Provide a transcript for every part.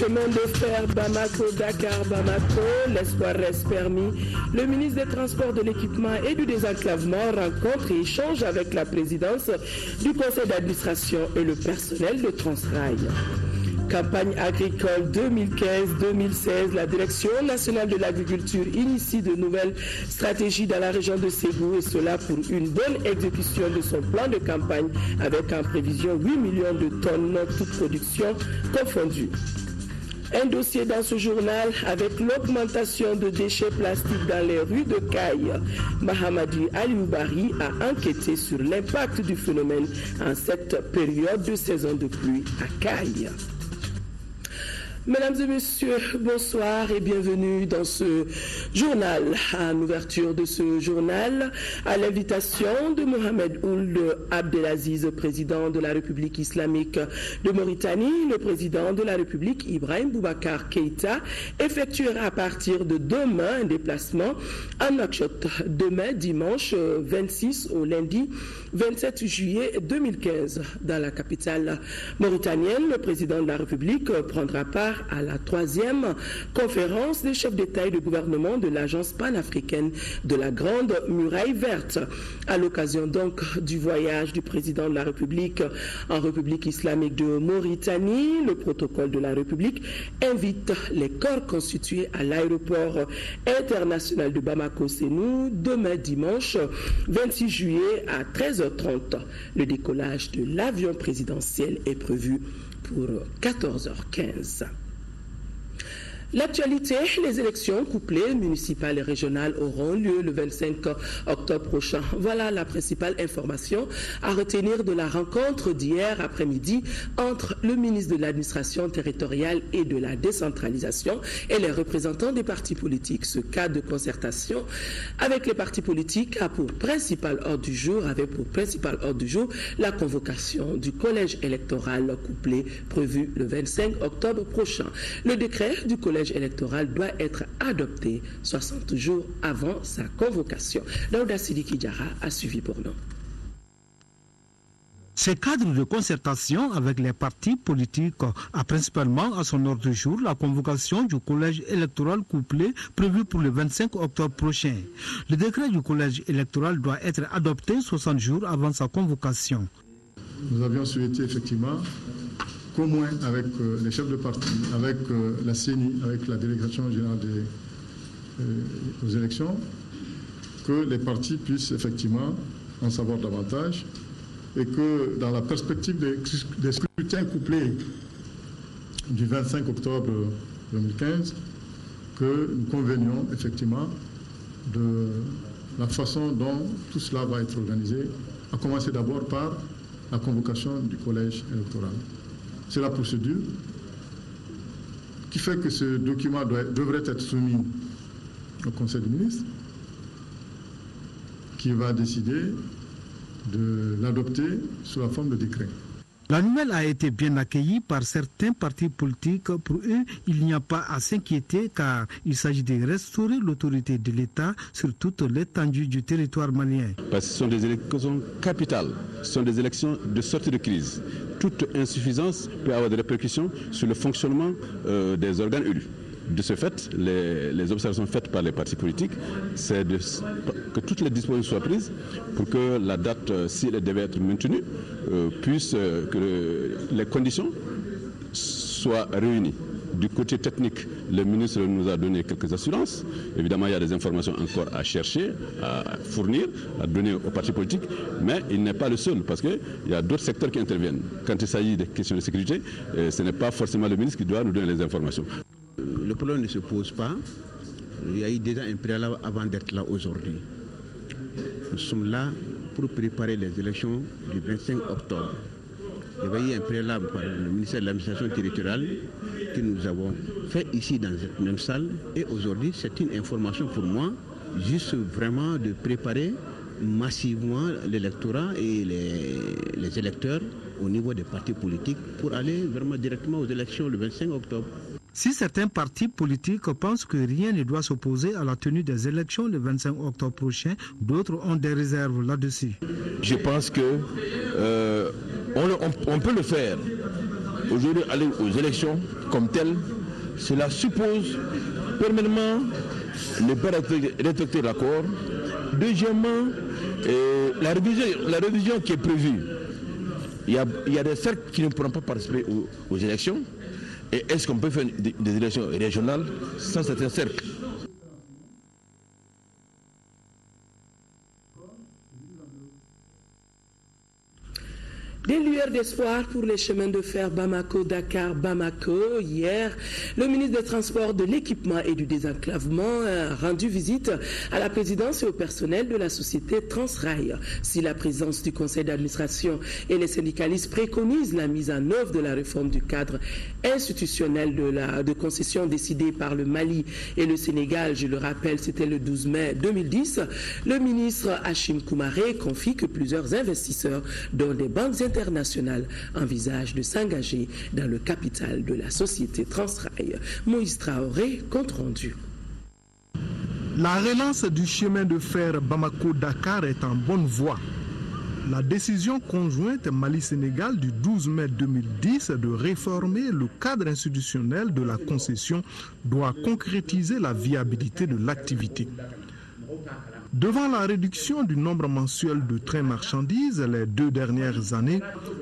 chemin de fer Bamako-Dakar-Bamako, l'espoir reste permis. Le ministre des Transports, de l'Équipement et du Désenclavement rencontre et échange avec la présidence du conseil d'administration et le personnel de Transrail. Campagne agricole 2015-2016, la Direction nationale de l'agriculture initie de nouvelles stratégies dans la région de Ségou, et cela pour une bonne exécution de son plan de campagne avec en prévision 8 millions de tonnes, toutes productions confondues. Un dossier dans ce journal avec l'augmentation de déchets plastiques dans les rues de Caille. Mahamadi Alioubari a enquêté sur l'impact du phénomène en cette période de saison de pluie à Caille. Mesdames et messieurs, bonsoir et bienvenue dans ce journal. À l'ouverture de ce journal, à l'invitation de Mohamed Ould Abdelaziz, président de la République islamique de Mauritanie, le président de la République Ibrahim Boubacar Keïta effectuera à partir de demain un déplacement à Nouakchott, demain dimanche 26 au lundi 27 juillet 2015. Dans la capitale mauritanienne, le président de la République prendra part à la 3e conférence des chefs d'État et de gouvernement de l'Agence panafricaine de la Grande Muraille Verte. À l'occasion donc du voyage du président de la République en République islamique de Mauritanie, le protocole de la République invite les corps constitués à l'aéroport international de Bamako-Sénou demain dimanche 26 juillet à 13h30. Le décollage de l'avion présidentiel est prévu pour 14h15. L'actualité, les élections couplées municipales et régionales auront lieu le 25 octobre prochain. Voilà la principale information à retenir de la rencontre d'hier après-midi entre le ministre de l'Administration territoriale et de la décentralisation et les représentants des partis politiques. Ce cadre de concertation avec les partis politiques a pour principal ordre du jour, la convocation du collège électoral couplé prévu le 25 octobre prochain. Le décret du collège électoral doit être adopté 60 jours avant sa convocation. Daouda Sidiki Diarra a suivi pour nous. Ce cadre de concertation avec les partis politiques a principalement à son ordre du jour la convocation du collège électoral couplé prévu pour le 25 octobre prochain. Le décret du collège électoral doit être adopté 60 jours avant sa convocation. Nous avions souhaité effectivement qu'au moins avec les chefs de parti, avec la CENI, avec la délégation générale aux élections, que les partis puissent effectivement en savoir davantage et que dans la perspective des scrutins couplés du 25 octobre 2015, que nous convenions effectivement de la façon dont tout cela va être organisé, à commencer d'abord par la convocation du collège électoral. C'est la procédure qui fait que ce document devrait être soumis au Conseil des ministres qui va décider de l'adopter sous la forme de décret. La nouvelle a été bien accueillie par certains partis politiques. Pour eux, il n'y a pas à s'inquiéter car il s'agit de restaurer l'autorité de l'État sur toute l'étendue du territoire malien. Parce que ce sont des élections capitales, ce sont des élections de sortie de crise. Toute insuffisance peut avoir des répercussions sur le fonctionnement des organes élus. De ce fait, les observations faites par les partis politiques, c'est que toutes les dispositions soient prises pour que la date, si elle devait être maintenue, que les conditions soient réunies. Du côté technique, le ministre nous a donné quelques assurances. Évidemment, il y a des informations encore à chercher, à fournir, à donner aux partis politiques. Mais il n'est pas le seul, parce qu'il y a d'autres secteurs qui interviennent. Quand il s'agit des questions de sécurité, ce n'est pas forcément le ministre qui doit nous donner les informations. Le problème ne se pose pas. Il y a eu déjà un préalable avant d'être là aujourd'hui. Nous sommes là pour préparer les élections du 25 octobre. Il y a eu un préalable par le ministère de l'Administration territoriale que nous avons fait ici dans cette même salle. Et aujourd'hui, c'est une information pour moi, juste vraiment de préparer massivement l'électorat et les électeurs au niveau des partis politiques pour aller vraiment directement aux élections le 25 octobre. Si certains partis politiques pensent que rien ne doit s'opposer à la tenue des élections le 25 octobre prochain, d'autres ont des réserves là-dessus. Je pense que on peut le faire. Aujourd'hui, aller aux élections comme telles, cela suppose premièrement ne pas respecter l'accord. Deuxièmement, la révision qui est prévue, il y a des cercles qui ne pourront pas participer aux élections. Et est-ce qu'on peut faire des élections régionales sans certains cercles? Des lueurs d'espoir pour les chemins de fer Bamako-Dakar-Bamako. Hier, le ministre des Transports, de l'Équipement et du Désenclavement a rendu visite à la présidence et au personnel de la société Transrail. Si la présidence du conseil d'administration et les syndicalistes préconisent la mise en œuvre de la réforme du cadre institutionnel de concession décidée par le Mali et le Sénégal, je le rappelle, c'était le 12 mai 2010, le ministre Hachim Koumaré confie que plusieurs investisseurs, dont des banques internationales, envisagent de s'engager dans le capital de la société Transrail. Moïse Traoré, compte rendu. La relance du chemin de fer Bamako-Dakar est en bonne voie. La décision conjointe Mali-Sénégal du 12 mai 2010 de réformer le cadre institutionnel de la concession doit concrétiser la viabilité de l'activité. Devant la réduction du nombre mensuel de trains marchandises les 2 dernières années,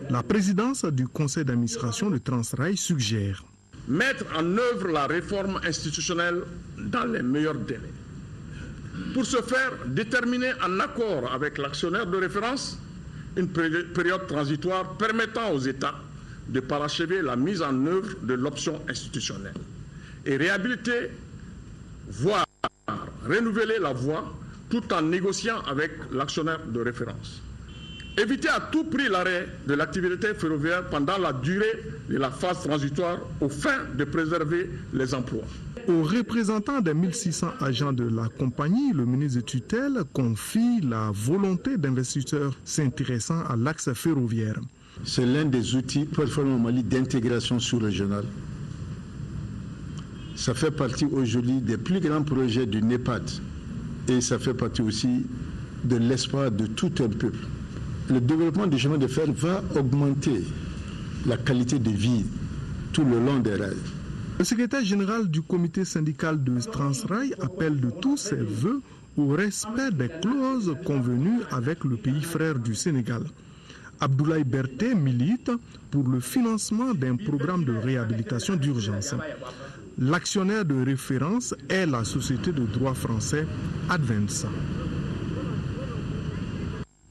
la présidence du conseil d'administration de Transrail suggère mettre en œuvre la réforme institutionnelle dans les meilleurs délais. Pour ce faire, déterminer en accord avec l'actionnaire de référence une période transitoire permettant aux États de parachever la mise en œuvre de l'option institutionnelle et réhabiliter, voire renouveler la voie tout en négociant avec l'actionnaire de référence. Éviter à tout prix l'arrêt de l'activité ferroviaire pendant la durée de la phase transitoire aux fins de préserver les emplois. Aux représentants des 1600 agents de la compagnie, le ministre de tutelle confie la volonté d'investisseurs s'intéressant à l'axe ferroviaire. C'est l'un des outils performants au Mali d'intégration sous-régionale. Ça fait partie aujourd'hui des plus grands projets du NEPAD. Et ça fait partie aussi de l'espoir de tout un peuple. Le développement du chemin de fer va augmenter la qualité de vie tout le long des rails. Le secrétaire général du comité syndical de Transrail appelle de tous ses vœux au respect des clauses convenues avec le pays frère du Sénégal. Abdoulaye Berté milite pour le financement d'un programme de réhabilitation d'urgence. L'actionnaire de référence est la société de droit français Advance.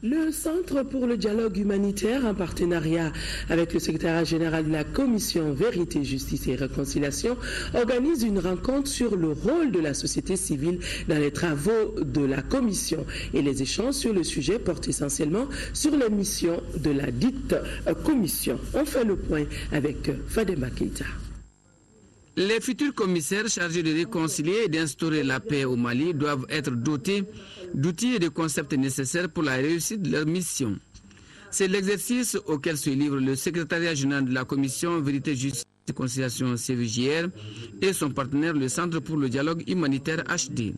Le Centre pour le dialogue humanitaire, en partenariat avec le secrétariat général de la Commission Vérité, Justice et Réconciliation, organise une rencontre sur le rôle de la société civile dans les travaux de la Commission. Et les échanges sur le sujet portent essentiellement sur les missions de la dite Commission. On fait le point avec Fadema Keita. Les futurs commissaires chargés de réconcilier et d'instaurer la paix au Mali doivent être dotés d'outils et de concepts nécessaires pour la réussite de leur mission. C'est l'exercice auquel se livre le secrétariat général de la Commission Vérité, Justice et Réconciliation CVJR et son partenaire le Centre pour le dialogue humanitaire HD.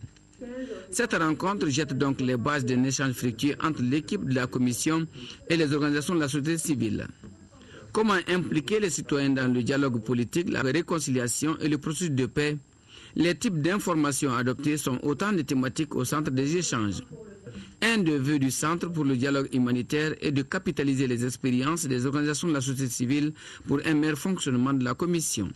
Cette rencontre jette donc les bases d'un échange fructueux entre l'équipe de la Commission et les organisations de la société civile. Comment impliquer les citoyens dans le dialogue politique, la réconciliation et le processus de paix? Les types d'informations adoptées sont autant de thématiques au centre des échanges. Un des vœux du Centre pour le dialogue humanitaire est de capitaliser les expériences des organisations de la société civile pour un meilleur fonctionnement de la Commission.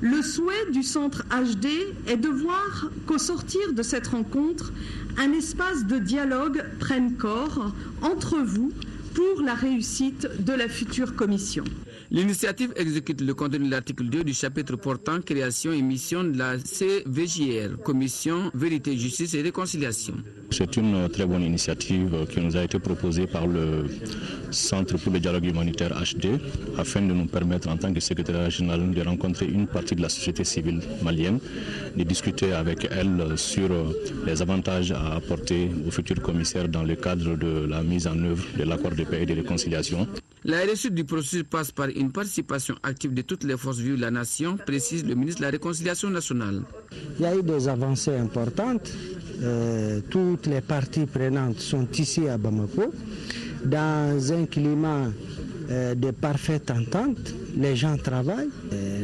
Le souhait du Centre HD est de voir qu'au sortir de cette rencontre, un espace de dialogue prenne corps entre vous pour la réussite de la future commission. L'initiative exécute le contenu de l'article 2 du chapitre portant création et mission de la CVJR, Commission Vérité, Justice et Réconciliation. C'est une très bonne initiative qui nous a été proposée par le Centre pour le dialogue humanitaire HD afin de nous permettre en tant que secrétaire général de rencontrer une partie de la société civile malienne, de discuter avec elle sur les avantages à apporter aux futurs commissaires dans le cadre de la mise en œuvre de l'accord de paix et de réconciliation. La réussite du processus passe par une participation active de toutes les forces vives de la nation, précise le ministre de la Réconciliation nationale. Il y a eu des avancées importantes. Toutes les parties prenantes sont ici à Bamako, dans un climat de parfaite entente. Les gens travaillent.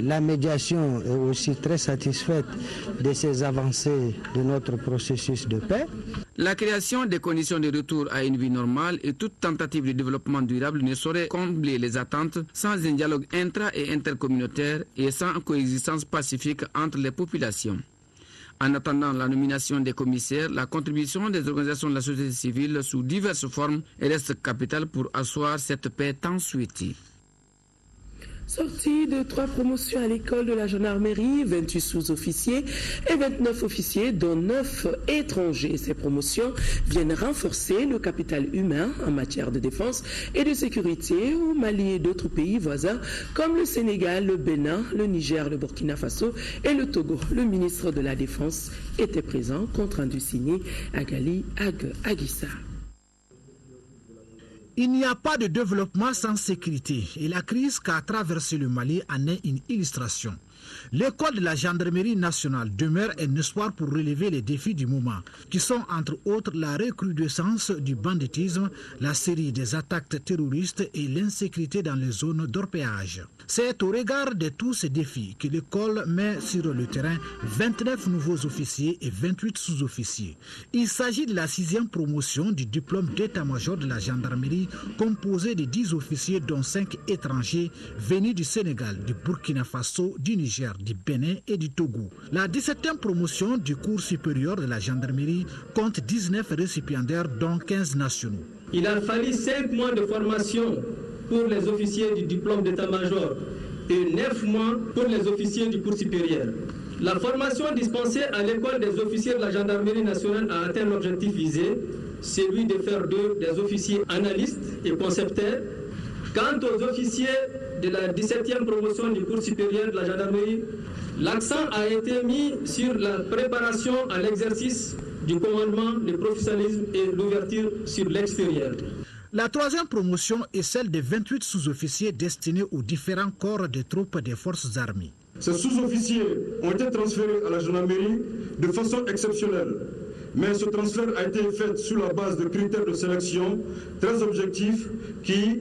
La médiation est aussi très satisfaite de ces avancées de notre processus de paix. La création des conditions de retour à une vie normale et toute tentative de développement durable ne saurait combler les attentes sans un dialogue intra- et intercommunautaire et sans coexistence pacifique entre les populations. En attendant la nomination des commissaires, la contribution des organisations de la société civile sous diverses formes reste capitale pour asseoir cette paix tant souhaitée. Sortie de 3 promotions à l'école de la gendarmerie, 28 sous-officiers et 29 officiers, dont 9 étrangers. Ces promotions viennent renforcer le capital humain en matière de défense et de sécurité au Mali et d'autres pays voisins comme le Sénégal, le Bénin, le Niger, le Burkina Faso et le Togo. Le ministre de la Défense était présent, compte rendu signé Agali Aguissa. Il n'y a pas de développement sans sécurité et la crise qu'a traversé le Mali en est une illustration. L'école de la gendarmerie nationale demeure un espoir pour relever les défis du moment, qui sont entre autres la recrudescence du banditisme, la série des attaques terroristes et l'insécurité dans les zones d'orpaillage. C'est au regard de tous ces défis que l'école met sur le terrain 29 nouveaux officiers et 28 sous-officiers. Il s'agit de la 6e promotion du diplôme d'état-major de la gendarmerie, composé de 10 officiers dont 5 étrangers venus du Sénégal, du Burkina Faso, du Niger, du Bénin et du Togo. La 17e promotion du cours supérieur de la gendarmerie compte 19 récipiendaires dont 15 nationaux. Il a fallu 5 mois de formation pour les officiers du diplôme d'état-major et 9 mois pour les officiers du cours supérieur. La formation dispensée à l'école des officiers de la gendarmerie nationale a atteint l'objectif visé, celui de faire d'eux des officiers analystes et concepteurs. Quant aux officiers de la 17e promotion du cours supérieur de la gendarmerie, l'accent a été mis sur la préparation à l'exercice du commandement, le professionnalisme et l'ouverture sur l'extérieur. La 3e promotion est celle des 28 sous-officiers destinés aux différents corps des troupes des forces armées. Ces sous-officiers ont été transférés à la gendarmerie de façon exceptionnelle. Mais ce transfert a été fait sur la base de critères de sélection très objectifs qui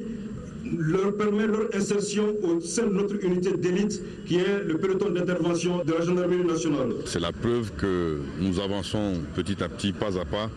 leur permet leur insertion au sein de notre unité d'élite qui est le peloton d'intervention de la gendarmerie nationale. C'est la preuve que nous avançons petit à petit, pas à pas,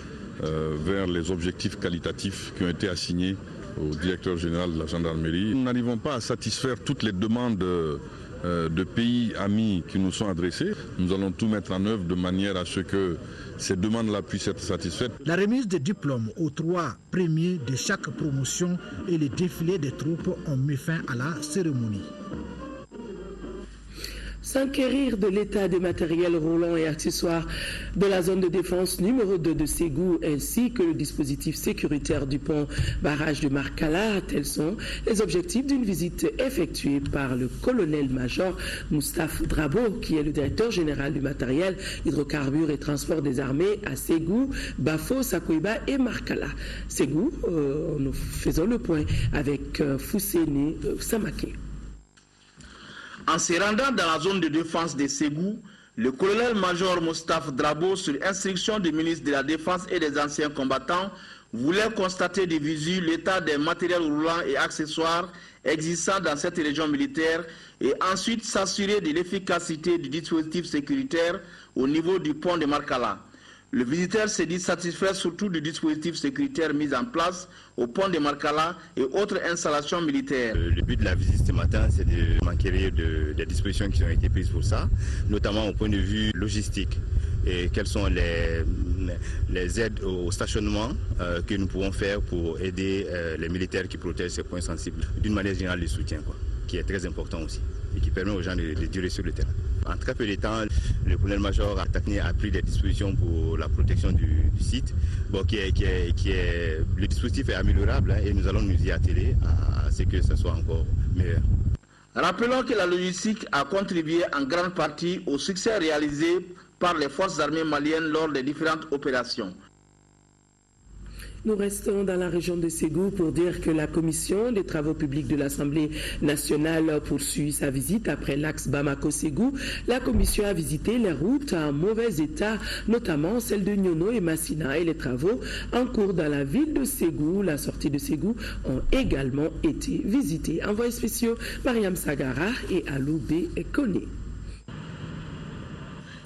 vers les objectifs qualitatifs qui ont été assignés au directeur général de la gendarmerie. Nous n'arrivons pas à satisfaire toutes les demandes de pays amis qui nous sont adressés. Nous allons tout mettre en œuvre de manière à ce que ces demandes-là puissent être satisfaites. La remise des diplômes aux 3 premiers de chaque promotion et le défilé des troupes ont mis fin à la cérémonie. S'enquérir de l'état des matériels roulants et accessoires de la zone de défense numéro 2 de Ségou ainsi que le dispositif sécuritaire du pont barrage de Markala, tels sont les objectifs d'une visite effectuée par le colonel-major Moustapha Drabo, qui est le directeur général du matériel, hydrocarbures et transport des armées à Ségou, Bafo, Sakoiba et Markala. Ségou, nous faisons le point avec Fousseni Samake. En se rendant dans la zone de défense de Ségou, le colonel-major Moustapha Drabo, sur instruction du ministre de la Défense et des anciens combattants, voulait constater de visu l'état des matériels roulants et accessoires existants dans cette région militaire et ensuite s'assurer de l'efficacité du dispositif sécuritaire au niveau du pont de Markala. Le visiteur s'est dit satisfait surtout du dispositif sécuritaire mis en place au pont de Markala et autres installations militaires. Le but de la visite ce matin, c'est de m'enquérir des dispositions qui ont été prises pour ça, notamment au point de vue logistique. Et quelles sont les aides au stationnement que nous pouvons faire pour aider les militaires qui protègent ces points sensibles. D'une manière générale, le soutien, qui est très important aussi et qui permet aux gens de durer sur le terrain. En très peu de temps, le colonel-major a pris des dispositions pour la protection du site. Le dispositif est améliorable et nous allons nous y atteler à ce que ce soit encore meilleur. Rappelons que la logistique a contribué en grande partie au succès réalisé par les forces armées maliennes lors des différentes opérations. Nous restons dans la région de Ségou pour dire que la commission des travaux publics de l'Assemblée nationale poursuit sa visite après l'axe Bamako-Ségou. La commission a visité les routes en mauvais état, notamment celles de Nyono et Massina, et les travaux en cours dans la ville de Ségou, la sortie de Ségou, ont également été visités. Envoyés spéciaux Mariam Sagara et Aloubé Kone.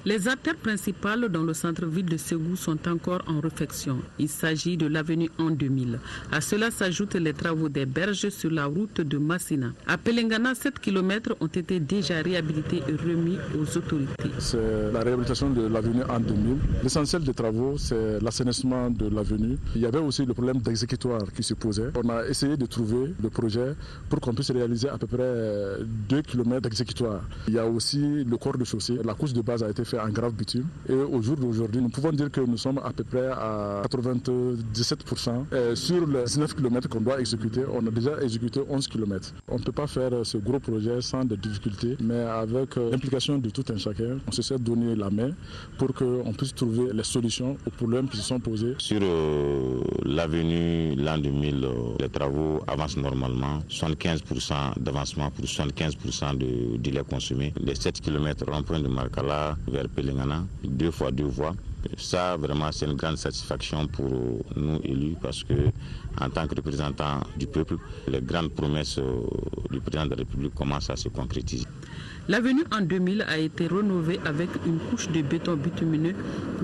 Les artères principales dans le centre-ville de Ségou sont encore en réfection. Il s'agit de l'avenue An 2000. À cela s'ajoutent les travaux des berges sur la route de Massina. À Pelengana, 7 km ont été déjà réhabilités et remis aux autorités. C'est la réhabilitation de l'avenue An 2000. L'essentiel des travaux, c'est l'assainissement de l'avenue. Il y avait aussi le problème d'exécutoire qui se posait. On a essayé de trouver le projet pour qu'on puisse réaliser à peu près 2 km d'exécutoire. Il y a aussi le corps de chaussée. La couche de base a été faite en grave bitume. Et au jour d'aujourd'hui, nous pouvons dire que nous sommes à peu près à 97%. Sur les 19 km qu'on doit exécuter, on a déjà exécuté 11 km. On ne peut pas faire ce gros projet sans des difficultés, mais avec l'implication de tout un chacun, on s'est donné la main pour qu'on puisse trouver les solutions aux problèmes qui se sont posés. Sur l'avenue L'An 2000, les travaux avancent normalement. 75% d'avancement pour 75% de délai consommé. Les 7 km rond-point de Markala vers Pelengana, 2 fois 2 voies. Ça, vraiment, c'est une grande satisfaction pour nous élus parce que, en tant que représentants du peuple, les grandes promesses du président de la République commencent à se concrétiser. L'avenue An 2000 a été rénovée avec une couche de béton bitumineux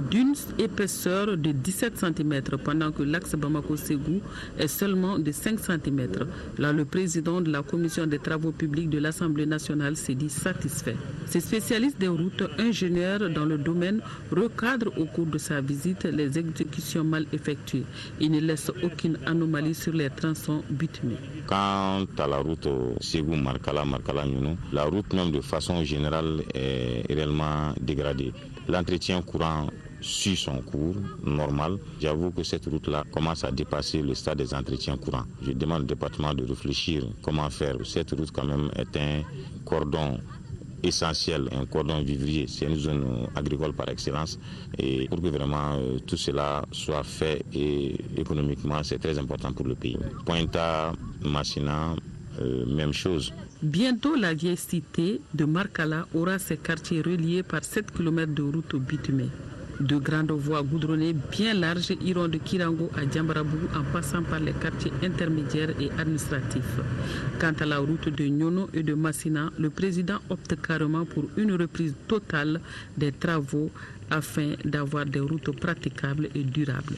d'une épaisseur de 17 cm, pendant que l'axe Bamako-Ségou est seulement de 5 cm. Là, le président de la commission des travaux publics de l'Assemblée nationale s'est dit satisfait. Ces spécialistes des routes, ingénieurs dans le domaine, recadrent au cours de sa visite les exécutions mal effectuées. Il ne laisse aucune anomalie sur les tronçons bitumés. Quant à la route Ségou-Markala, Markala-Nyono, la route même de façon générale est réellement dégradée. L'entretien courant suit son cours normal. J'avoue que cette route-là commence à dépasser le stade des entretiens courants. Je demande au département de réfléchir comment faire. Cette route quand même est un cordon essentiel, un cordon vivrier. C'est une zone agricole par excellence. Et pour que vraiment tout cela soit fait et économiquement, c'est très important pour le pays. Pointa, Massina, même chose. Bientôt, la vieille cité de Markala aura ses quartiers reliés par 7 km de route bitumée. De grandes voies goudronnées bien larges iront de Kirango à Djambarabou en passant par les quartiers intermédiaires et administratifs. Quant à la route de Nyono et de Massina, le président opte carrément pour une reprise totale des travaux afin d'avoir des routes praticables et durables.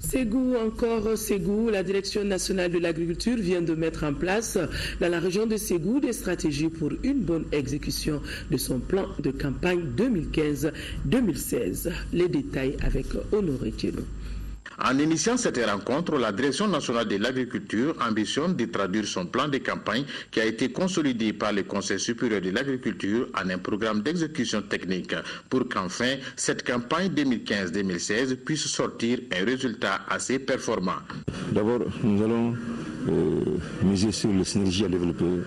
Ségou, encore Ségou, la Direction nationale de l'agriculture vient de mettre en place dans la région de Ségou des stratégies pour une bonne exécution de son plan de campagne 2015-2016. Les détails avec Honoré Thielou. En initiant cette rencontre, la Direction nationale de l'agriculture ambitionne de traduire son plan de campagne qui a été consolidé par le Conseil supérieur de l'agriculture en un programme d'exécution technique pour qu'enfin cette campagne 2015-2016 puisse sortir un résultat assez performant. D'abord, nous allons miser sur les synergies à développer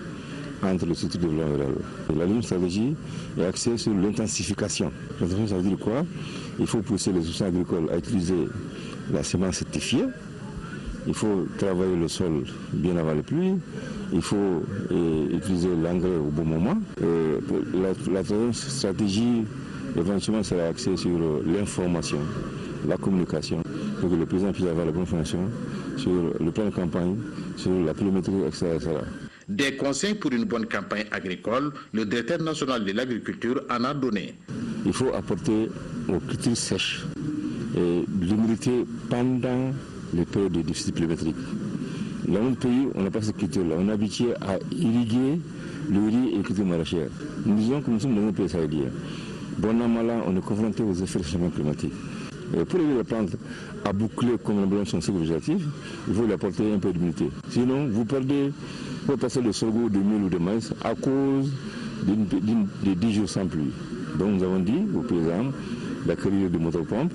entre le secteur de développement rural. La ligne stratégie est axée sur l'intensification. Ça veut dire quoi? Il faut pousser les soutiens agricoles à utiliser la semence certifiée, il faut travailler le sol bien avant les pluies, il faut utiliser l'engrais au bon moment. La troisième stratégie éventuellement sera axée sur l'information, la communication, pour que le président puisse avoir la bonne information sur le plan de campagne, sur la kilométrie, etc. Des conseils pour une bonne campagne agricole, le directeur national de l'agriculture en a donné. Il faut apporter aux cultures sèches et l'humidité pendant les périodes de déficit pluviométrique. Dans notre pays, on n'a pas cette culture-là. On est habitué à irriguer le riz et les cultures maraîchères. Nous disons que nous sommes dans un pays sahélien. Bon an, mal an, on est confronté aux effets du changement climatique. Et pour aider les plantes à boucler comme l'embryon son cycle végétatif, il faut lui apporter un peu d'humidité. Sinon, vous passez le sorgho de mil ou de maïs à cause de 10 jours sans pluie. Donc nous avons dit aux paysans d'acquérir des motopompes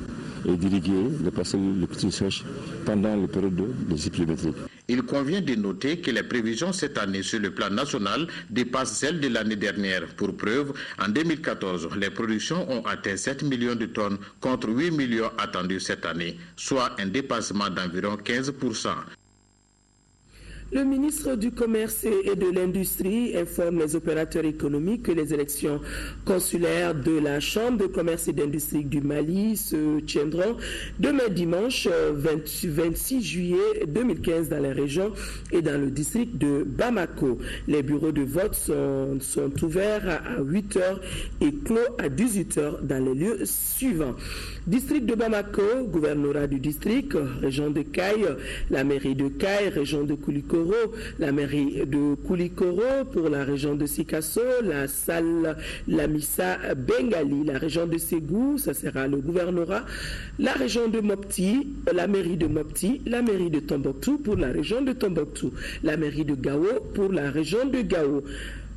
et d'irriguer les parcelles les plus sèches pendant les périodes de déficit pluviométrique. Il convient de noter que les prévisions cette année sur le plan national dépassent celles de l'année dernière. Pour preuve, en 2014, les productions ont atteint 7 millions de tonnes contre 8 millions attendus cette année, soit un dépassement d'environ 15%. Le ministre du Commerce et de l'Industrie informe les opérateurs économiques que les élections consulaires de la Chambre de commerce et d'industrie du Mali se tiendront demain dimanche 26 juillet 2015 dans les régions et dans le district de Bamako. Les bureaux de vote sont ouverts à 8h et clos à 18h dans les lieux suivants. District de Bamako, gouvernorat du district, région de Kaye, la mairie de Kaye, région de Koulikoro, la mairie de Koulikoro pour la région de Sikasso, la salle Lamissa Bengali, la région de Ségou, ça sera le gouvernorat, la région de Mopti, la mairie de Mopti, la mairie de Tombouctou pour la région de Tombouctou, la mairie de Gao pour la région de Gao,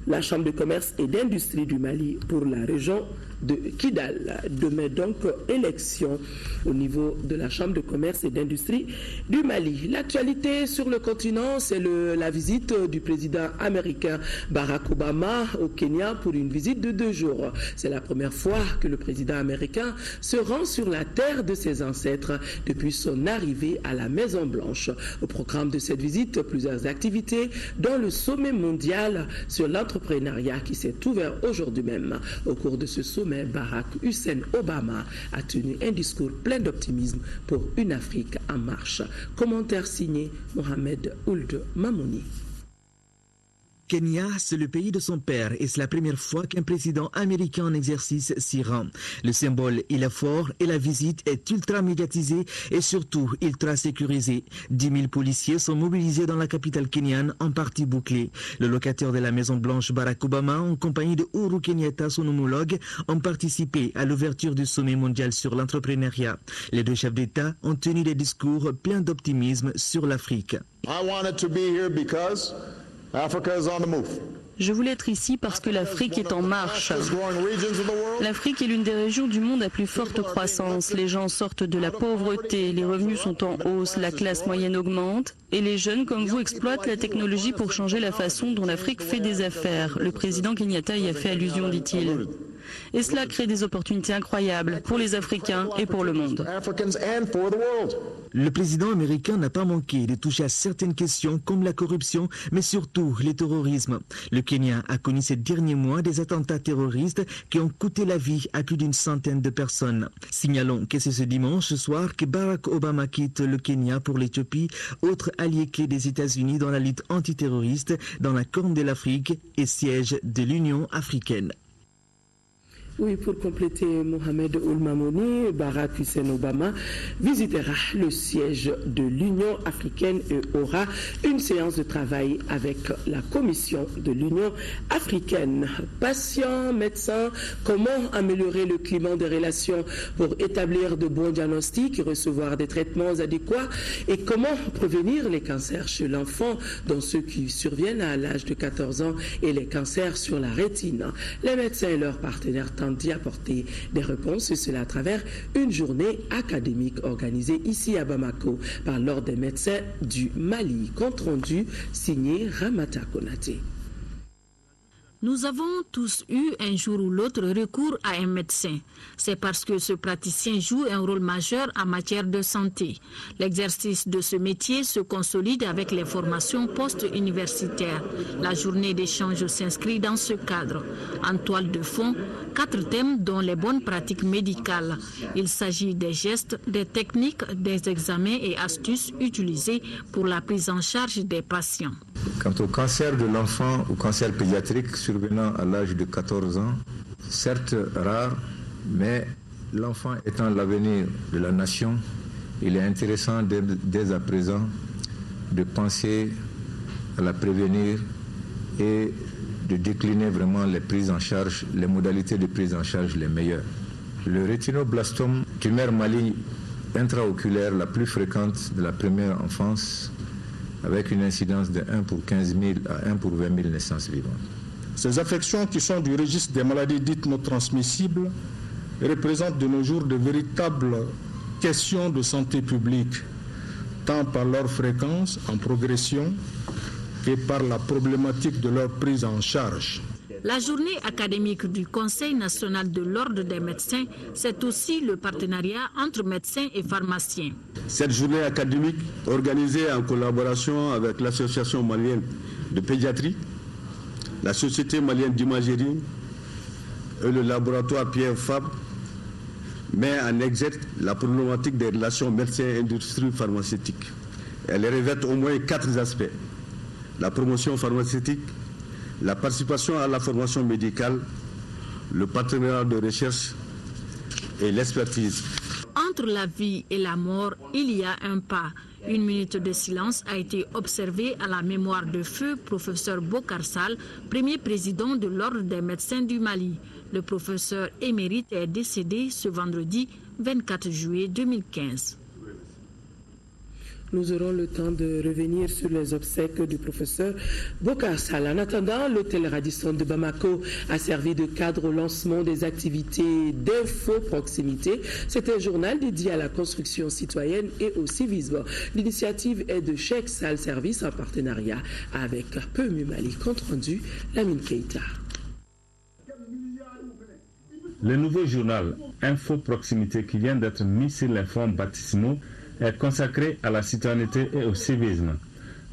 la Chambre de commerce et d'industrie du Mali pour la région de Kidal. Demain donc, élection au niveau de la Chambre de commerce et d'industrie du Mali. L'actualité sur le continent, c'est la visite du président américain Barack Obama au Kenya pour une visite de 2 jours. C'est la première fois que le président américain se rend sur la terre de ses ancêtres depuis son arrivée à la Maison-Blanche. Au programme de cette visite, plusieurs activités, dont le sommet mondial sur l'entrepreneuriat qui s'est ouvert aujourd'hui même. Au cours de ce sommet, Barack Hussein Obama a tenu un discours plein d'optimisme pour une Afrique en marche. Commentaire signé Mohamed Ould Mamouni. Kenya, c'est le pays de son père et c'est la première fois qu'un président américain en exercice s'y rend. Le symbole, il est fort et la visite est ultra médiatisée et surtout ultra sécurisée. 10 000 policiers sont mobilisés dans la capitale kenyane en partie bouclée. Le locataire de la Maison-Blanche, Barack Obama, en compagnie de Uhuru Kenyatta, son homologue, ont participé à l'ouverture du sommet mondial sur l'entrepreneuriat. Les 2 chefs d'État ont tenu des discours pleins d'optimisme sur l'Afrique. Je voulais être ici parce que l'Afrique est en marche. L'Afrique est l'une des régions du monde à plus forte croissance. Les gens sortent de la pauvreté, les revenus sont en hausse, la classe moyenne augmente et les jeunes comme vous exploitent la technologie pour changer la façon dont l'Afrique fait des affaires. Le président Kenyatta y a fait allusion, dit-il. Et cela crée des opportunités incroyables pour les Africains et pour le monde. Le président américain n'a pas manqué de toucher à certaines questions comme la corruption, mais surtout le terrorisme. Le Kenya a connu ces derniers mois des attentats terroristes qui ont coûté la vie à plus d'une centaine de personnes. Signalons que c'est ce dimanche soir que Barack Obama quitte le Kenya pour l'Éthiopie, autre allié clé des États-Unis dans la lutte antiterroriste dans la Corne de l'Afrique et siège de l'Union africaine. Oui, pour compléter, Mohamed Ould Mamouni, Barack Hussein Obama visitera le siège de l'Union africaine et aura une séance de travail avec la Commission de l'Union africaine. Patients, médecins, comment améliorer le climat des relations pour établir de bons diagnostics et recevoir des traitements adéquats et comment prévenir les cancers chez l'enfant, dont ceux qui surviennent à l'âge de 14 ans et les cancers sur la rétine. Les médecins et leurs partenaires tentent d'y apporter des réponses, et cela à travers une journée académique organisée ici à Bamako par l'Ordre des médecins du Mali. Compte rendu signé Ramata Konaté. Nous avons tous eu un jour ou l'autre recours à un médecin. C'est parce que ce praticien joue un rôle majeur en matière de santé. L'exercice de ce métier se consolide avec les formations post-universitaires. La journée d'échange s'inscrit dans ce cadre. En toile de fond, 4 thèmes dont les bonnes pratiques médicales. Il s'agit des gestes, des techniques, des examens et astuces utilisés pour la prise en charge des patients. Quant au cancer de l'enfant ou cancer pédiatrique survenant à l'âge de 14 ans, certes rare, mais l'enfant étant l'avenir de la nation, il est intéressant dès à présent de penser à la prévenir et de décliner vraiment les prises en charge, les modalités de prise en charge les meilleures. Le rétinoblastome, tumeur maligne intraoculaire la plus fréquente de la première enfance, avec une incidence de 1 pour 15 000 à 1 pour 20 000 naissances vivantes. Ces affections qui sont du registre des maladies dites non transmissibles représentent de nos jours de véritables questions de santé publique. tant par leur fréquence en progression que par la problématique de leur prise en charge. La journée académique du Conseil national de l'Ordre des médecins, c'est aussi le partenariat entre médecins et pharmaciens. Cette journée académique, organisée en collaboration avec l'Association malienne de pédiatrie, la Société malienne d'imagerie et le laboratoire Pierre Fabre, met en exergue la problématique des relations médecins-industrie pharmaceutique. Elle revêt au moins 4 aspects: la promotion pharmaceutique, la participation à la formation médicale, le partenariat de recherche et l'expertise. Entre la vie et la mort, il y a un pas. 1 minute de silence a été observée à la mémoire de feu professeur Bokar Sall, premier président de l'Ordre des médecins du Mali. Le professeur émérite est décédé ce vendredi 24 juillet 2015. Nous aurons le temps de revenir sur les obsèques du professeur Bokar Sall. En attendant, l'hôtel Radisson de Bamako a servi de cadre au lancement des activités d'info-proximité. C'est un journal dédié à la construction citoyenne et au civisme. L'initiative est de Cheikh Sall Service en partenariat avec PMU Mali. Compte rendu, Lamine Keita. Le nouveau journal Info Proximité qui vient d'être mis sur les fonds baptismaux est consacré à la citoyenneté et au civisme.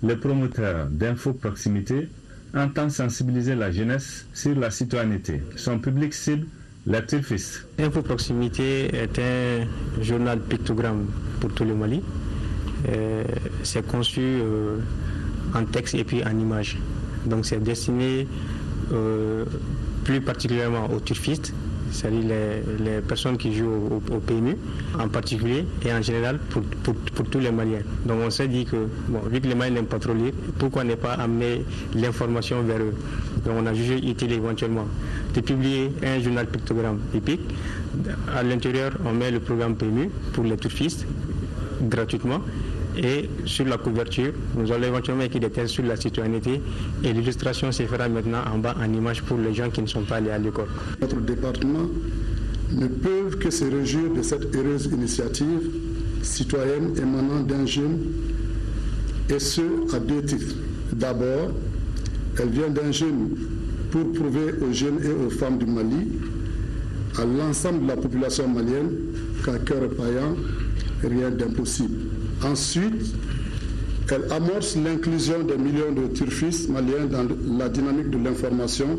Le promoteur d'Info Proximité entend sensibiliser la jeunesse sur la citoyenneté. Son public cible, les turfistes. Info Proximité est un journal pictogramme pour tout le Mali. C'est conçu en texte et puis en image. Donc c'est destiné plus particulièrement aux turfistes, c'est-à-dire les personnes qui jouent au PMU en particulier et en général pour tous les Maliens. Donc on s'est dit que, vu que les Maliens n'aiment pas trop lire, pourquoi ne pas amener l'information vers eux. Donc on a jugé utile éventuellement de publier un journal pictogramme épique. À l'intérieur, on met le programme PMU pour les turfistes gratuitement. Et sur la couverture, nous allons éventuellement écrire des textes sur la citoyenneté et l'illustration se fera maintenant en bas en image pour les gens qui ne sont pas allés à l'école. Notre département ne peut que se réjouir de cette heureuse initiative citoyenne émanant d'un jeune, et ce à 2 titres. D'abord, elle vient d'un jeune pour prouver aux jeunes et aux femmes du Mali, à l'ensemble de la population malienne, qu'à cœur paillant, rien d'impossible. Ensuite, elle amorce l'inclusion des millions de turfistes maliens dans la dynamique de l'information,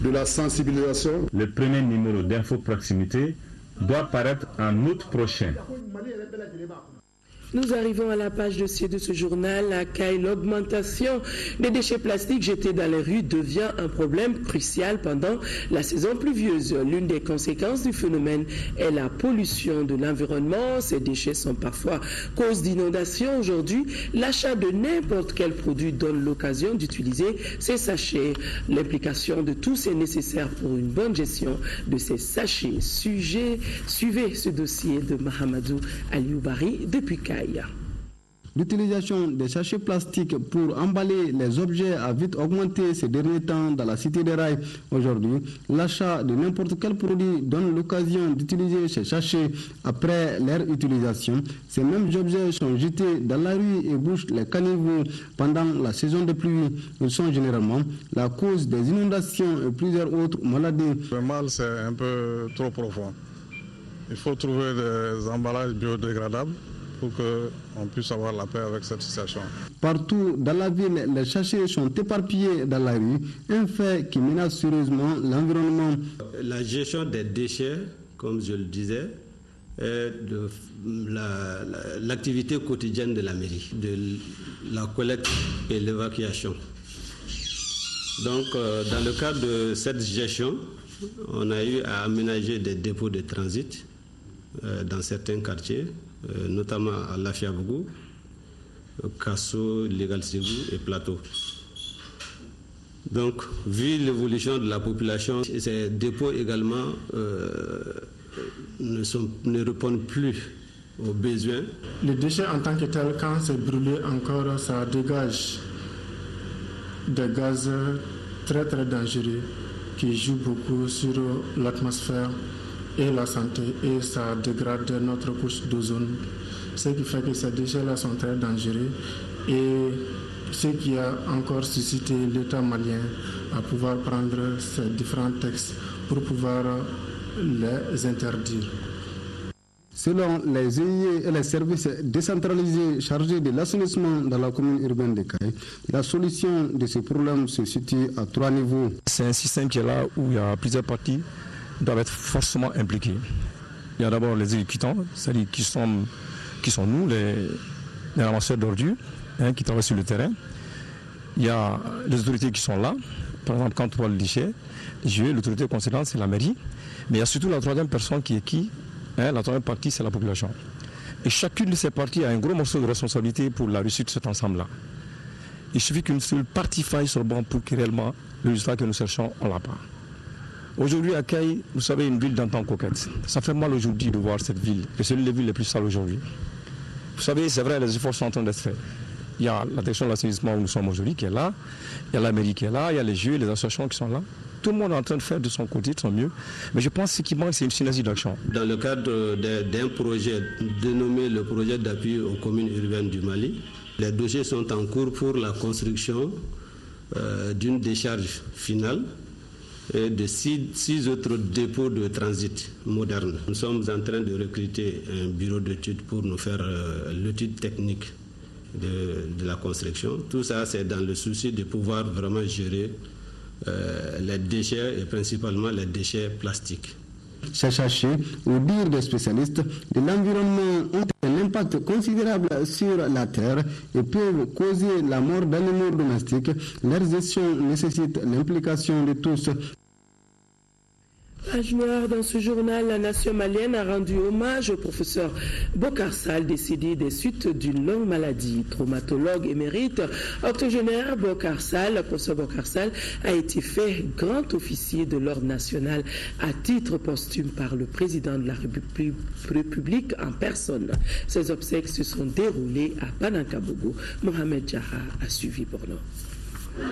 de la sensibilisation. Le premier numéro d'Info Proximité doit paraître en août prochain. Nous arrivons à la page dossier de ce journal. À Caille, l'augmentation des déchets plastiques jetés dans les rues devient un problème crucial pendant la saison pluvieuse. L'une des conséquences du phénomène est la pollution de l'environnement. Ces déchets sont parfois cause d'inondations. Aujourd'hui, l'achat de n'importe quel produit donne l'occasion d'utiliser ces sachets. L'implication de tous est nécessaire pour une bonne gestion de ces sachets. Suivez ce dossier de Mahamadou Alioubari depuis Caille. L'utilisation des sachets plastiques pour emballer les objets a vite augmenté ces derniers temps dans la cité des rails. Aujourd'hui, l'achat de n'importe quel produit donne l'occasion d'utiliser ces sachets après leur utilisation. Ces mêmes objets sont jetés dans la rue et bouchent les caniveaux pendant la saison de pluie. Ils sont généralement la cause des inondations et plusieurs autres maladies. Le mal, c'est un peu trop profond. Il faut trouver des emballages biodégradables pour qu'on puisse avoir la paix avec cette situation. Partout dans la ville, les sachets sont éparpillés dans la rue, un fait qui menace sérieusement l'environnement. La gestion des déchets, comme je le disais, est l'activité quotidienne de la mairie, de la collecte et l'évacuation. Donc, dans le cadre de cette gestion, on a eu à aménager des dépôts de transit dans certains quartiers, notamment à Lafiabougou, Kasso, Légal Ségou et Plateau. Donc, vu l'évolution de la population, ces dépôts également ne répondent plus aux besoins. Les déchets en tant que tel, quand c'est brûlé encore, ça dégage des gaz très très dangereux qui jouent beaucoup sur l'atmosphère et la santé, et ça dégrade notre couche d'ozone ce qui fait que ces déchets-là sont très dangereux et ce qui a encore suscité l'État malien à pouvoir prendre ces différents textes pour pouvoir les interdire. Selon les EIE et les services décentralisés chargés de l'assainissement dans la commune urbaine de Caille, la solution de ce problème se situe à 3 niveaux. C'est un système qui est là où il y a plusieurs parties qui doivent être forcément impliquées. Il y a d'abord les exécutants, c'est-à-dire qui sont nous, les ramasseurs d'ordures, qui travaillent sur le terrain. Il y a les autorités qui sont là. Par exemple, quand on voit le déchet, l'autorité concernante, c'est la mairie. Mais il y a surtout la troisième personne qui est qui? La troisième partie, c'est la population. Et chacune de ces parties a un gros morceau de responsabilité pour la réussite de cet ensemble-là. Il suffit qu'une seule partie faille sur le banc pour que réellement le résultat que nous cherchons, on l'a pas. Aujourd'hui, à Caille, vous savez, une ville d'antan coquette. Ça fait mal aujourd'hui de voir cette ville, que c'est l'une des villes les plus sales aujourd'hui. Vous savez, c'est vrai, les efforts sont en train d'être faits. Il y a la direction de l'assainissement où nous sommes aujourd'hui qui est là, il y a la mairie qui est là, il y a les jeux, les associations qui sont là. Tout le monde est en train de faire de son côté, de son mieux. Mais je pense que ce qui manque, c'est une synergie d'action. Dans le cadre d'un projet dénommé le projet d'appui aux communes urbaines du Mali, les dossiers sont en cours pour la construction d'une décharge finale et de 6 autres dépôts de transit modernes. Nous sommes en train de recruter un bureau d'études pour nous faire l'étude technique de la construction. Tout ça, c'est dans le souci de pouvoir vraiment gérer les déchets et principalement les déchets plastiques. Chachaché, au dire des spécialistes de l'environnement, ont un impact considérable sur la terre et peuvent causer la mort d'animaux domestiques. Leur gestion nécessite l'implication de tous. Page noire dans ce journal, la nation malienne a rendu hommage au professeur Bokar Sall, décédé des suites d'une longue maladie. Traumatologue émérite, octogénaire Bokar Sall, professeur Bokar Sall a été fait grand officier de l'ordre national à titre posthume par le président de la République en personne. Ses obsèques se sont déroulées à Banankabogo. Mohamed Jaha a suivi pour nous.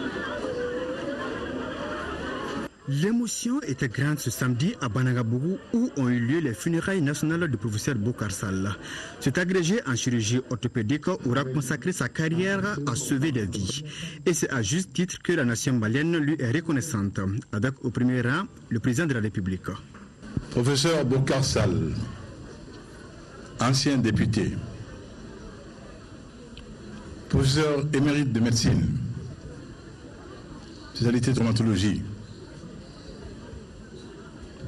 L'émotion était grande ce samedi à Banankabougou où ont eu lieu les funérailles nationales du professeur Bokar Sall. Cet agrégé en chirurgie orthopédique aura consacré sa carrière à sauver des vies. Et c'est à juste titre que la nation malienne lui est reconnaissante, avec au premier rang le président de la République. Professeur Bokar Sall, ancien député, professeur émérite de médecine, spécialité traumatologie,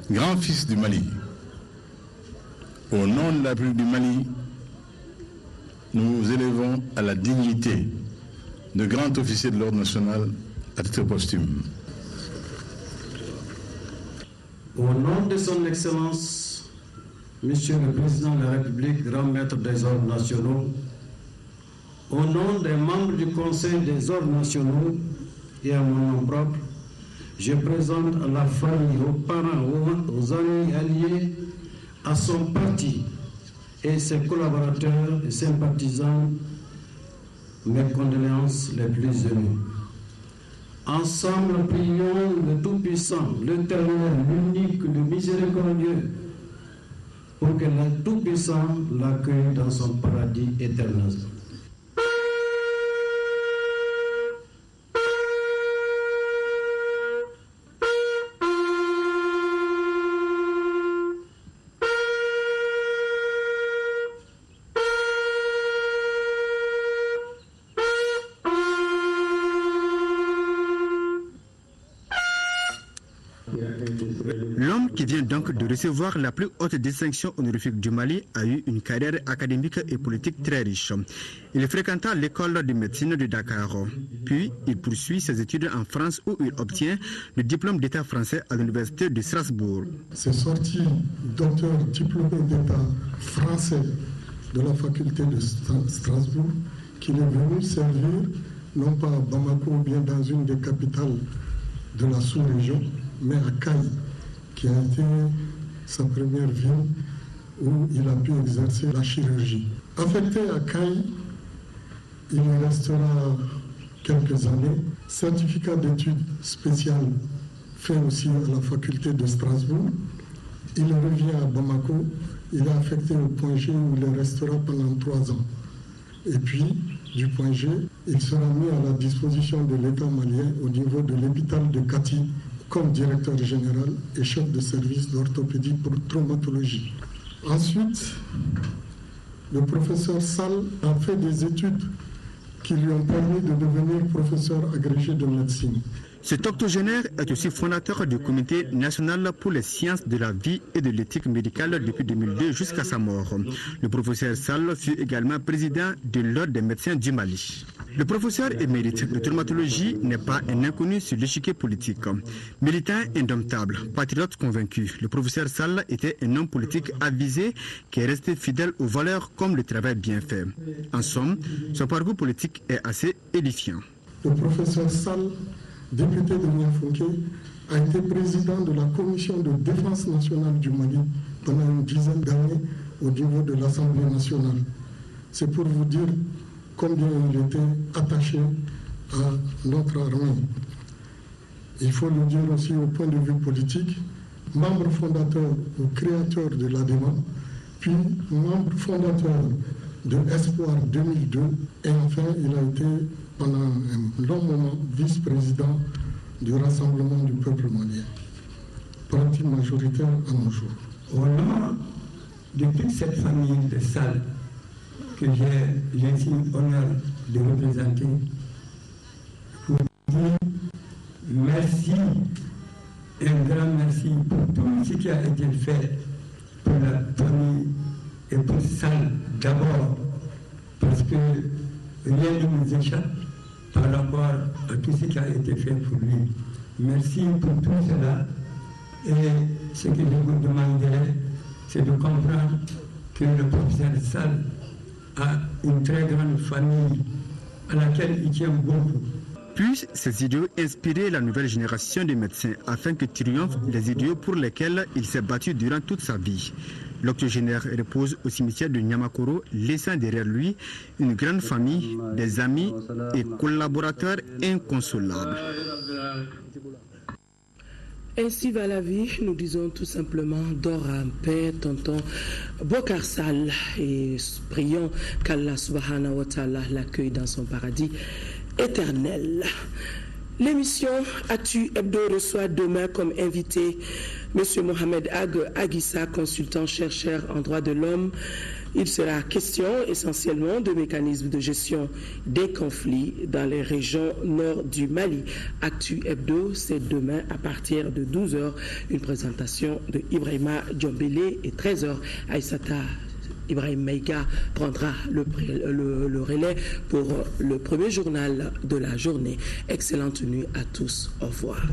grand-fils du Mali. Au nom de la République du Mali, nous vous élevons à la dignité de grand officier de l'ordre national à titre posthume. Au nom de son Excellence, Monsieur le Président de la République, grand maître des ordres nationaux, au nom des membres du Conseil des ordres nationaux et à mon nom propre, je présente à la famille, aux parents, aux amis alliés, à son parti et ses collaborateurs et sympathisants mes condoléances les plus émues. Ensemble, prions le Tout-Puissant, l'Éternel, l'unique, le miséricordieux, pour que le Tout-Puissant l'accueille dans son paradis éternel. L'homme qui vient donc de recevoir la plus haute distinction honorifique du Mali a eu une carrière académique et politique très riche. Il fréquenta l'école de médecine de Dakar, puis il poursuit ses études en France où il obtient le diplôme d'État français à l'université de Strasbourg. C'est sorti docteur diplômé d'État français de la faculté de Strasbourg qu'il est venu servir, non pas à Bamako ou bien dans une des capitales de la sous-région, mais à Caille, qui a été sa première ville où il a pu exercer la chirurgie. Affecté à Caille, il y restera quelques années. Certificat d'études spéciales fait aussi à la faculté de Strasbourg. Il revient à Bamako, il est affecté au point G où il restera pendant 3 ans. Et puis, du point G, il sera mis à la disposition de l'État malien au niveau de l'hôpital de Kati comme directeur général et chef de service d'orthopédie pour traumatologie. Ensuite, le professeur Sall a fait des études qui lui ont permis de devenir professeur agrégé de médecine. Cet octogénaire est aussi fondateur du Comité national pour les sciences de la vie et de l'éthique médicale depuis 2002 jusqu'à sa mort. Le professeur Sall fut également président de l'Ordre des médecins du Mali. Le professeur émérite de traumatologie n'est pas un inconnu sur l'échiquier politique. Militant indomptable, patriote convaincu, le professeur Sall était un homme politique avisé qui est resté fidèle aux valeurs comme le travail bien fait. En somme, son parcours politique est assez édifiant. Le professeur Sall, député de Niafonké, a été président de la commission de défense nationale du Mali pendant une dizaine d'années au niveau de l'Assemblée nationale. C'est pour vous dire combien il était attaché à notre armée. Il faut le dire aussi au point de vue politique, membre fondateur ou créateur de l'ADEMA, puis membre fondateur de Espoir 2002, et enfin il a été pendant un long moment vice-président du Rassemblement du peuple malien, parti majoritaire à nos jours. Au nom de toute cette famille de Sall que j'ai l'honneur de représenter, pour dire merci, un grand merci pour tout ce qui a été fait pour la famille et pour Sall d'abord, parce que rien ne nous échappe par rapport à tout ce qui a été fait pour lui. Merci pour tout cela. Et ce que je vous demanderai, c'est de comprendre que le professeur Sall a une très grande famille à laquelle il tient beaucoup. Puissent ces idéaux inspirer la nouvelle génération de médecins afin que triomphent les idéaux pour lesquels il s'est battu durant toute sa vie. L'octogénaire repose au cimetière de Niamakoro, laissant derrière lui une grande famille, des amis et collaborateurs inconsolables. Ainsi va la vie, nous disons tout simplement, dors en paix, tonton Bokar Sall, et prions qu'Allah subhanahu wa ta'ala l'accueille dans son paradis éternel. L'émission Actu Hebdo reçoit demain comme invité M. Mohamed Aguissa, consultant chercheur en droit de l'homme. Il sera question essentiellement de mécanismes de gestion des conflits dans les régions nord du Mali. Actu Hebdo, c'est demain à partir de 12h, une présentation de Ibrahima Djombele, et 13h, Aïssata Ibrahim Maïga prendra le relais pour le premier journal de la journée. Excellente nuit à tous. Au revoir.